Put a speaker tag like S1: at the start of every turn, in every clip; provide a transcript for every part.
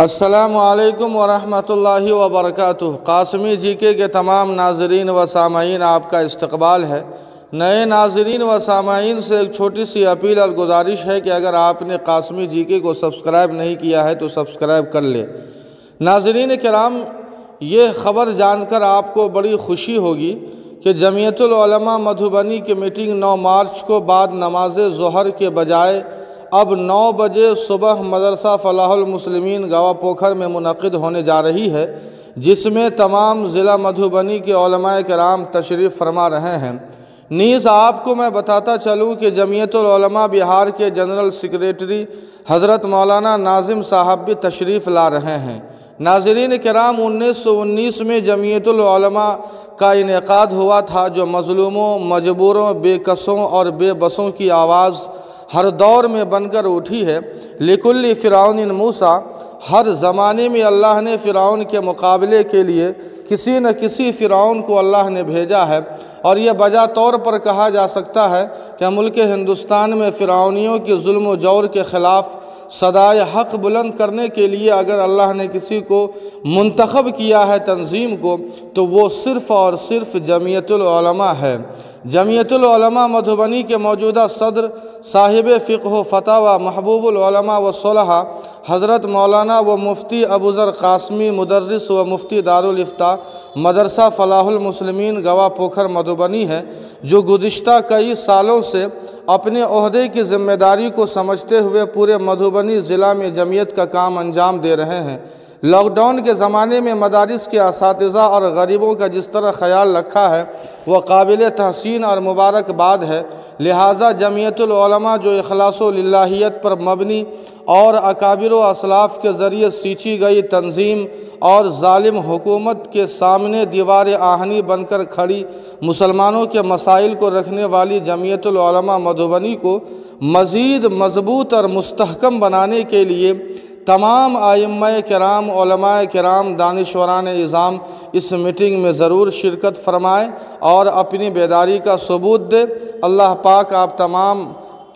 S1: السلام علیکم ورحمۃ اللہ وبرکاتہ۔ قاسمی جی کے تمام ناظرین و سامعین آپ کا استقبال ہے۔ نئے ناظرین و سامعین سے ایک چھوٹی سی اپیل اور گزارش ہے کہ اگر آپ نے قاسمی جی کو سبسکرائب نہیں کیا ہے تو سبسکرائب کر لیں۔ ناظرین کرام، یہ خبر جان کر آپ کو بڑی خوشی ہوگی کہ جمعیت العلماء مدھوبنی کی میٹنگ 9 مارچ کو بعد نماز ظہر کے بجائے اب 9 بجے صبح مدرسہ فلاح المسلمین گوا پوکھر میں منعقد ہونے جا رہی ہے، جس میں تمام ضلع مدھوبنی کے علماء کرام تشریف فرما رہے ہیں۔ نیز آپ کو میں بتاتا چلوں کہ جمعیت العلماء بہار کے جنرل سیکریٹری حضرت مولانا ناظم صاحب بھی تشریف لا رہے ہیں۔ ناظرین کرام، 1919 میں جمعیت العلماء کا انعقاد ہوا تھا، جو مظلوموں، مجبوروں، بے کسوں اور بے بسوں کی آواز ہر دور میں بن کر اٹھی ہے۔ لکل فرعون موسیٰ، ہر زمانے میں اللہ نے فرعون کے مقابلے کے لیے کسی نہ کسی فرعون کو اللہ نے بھیجا ہے، اور یہ بجا طور پر کہا جا سکتا ہے کہ ملک ہندوستان میں فرعونیوں کے ظلم و جور کے خلاف صدائے حق بلند کرنے کے لیے اگر اللہ نے کسی کو منتخب کیا ہے تنظیم کو، تو وہ صرف اور صرف جمعیت العلماء ہے۔ جمعیت العلماء مدھوبنی کے موجودہ صدر صاحب فقہ و فتاوی محبوب العلماء و صلحاء حضرت مولانا و مفتی ابوذر قاسمی، مدرس و مفتی دارالافتاء مدرسہ فلاح المسلمین گوا پوکھر مدھوبنی ہے، جو گزشتہ کئی سالوں سے اپنے عہدے کی ذمہ داری کو سمجھتے ہوئے پورے مدھوبنی ضلع میں جمعیت کا کام انجام دے رہے ہیں۔ لاک ڈاؤن کے زمانے میں مدارس کے اساتذہ اور غریبوں کا جس طرح خیال رکھا ہے وہ قابل تحسین اور مبارکباد ہے۔ لہٰذا جمعیت العلماء، جو اخلاص و للہیت پر مبنی اور اکابر و اسلاف کے ذریعے سینچی گئی تنظیم اور ظالم حکومت کے سامنے دیوار آہنی بن کر کھڑی مسلمانوں کے مسائل کو رکھنے والی جمعیت العلماء مدھوبنی کو مزید مضبوط اور مستحکم بنانے کے لیے تمام ائمہ کرام، علماء کرام، دانشوران اعظام اس میٹنگ میں ضرور شرکت فرمائیں اور اپنی بیداری کا ثبوت دے۔ اللہ پاک آپ تمام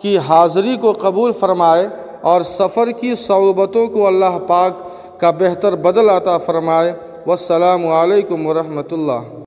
S1: کی حاضری کو قبول فرمائے اور سفر کی صعوبتوں کو اللہ پاک کا بہتر بدل عطا فرمائے۔ والسلام علیکم ورحمۃ اللہ۔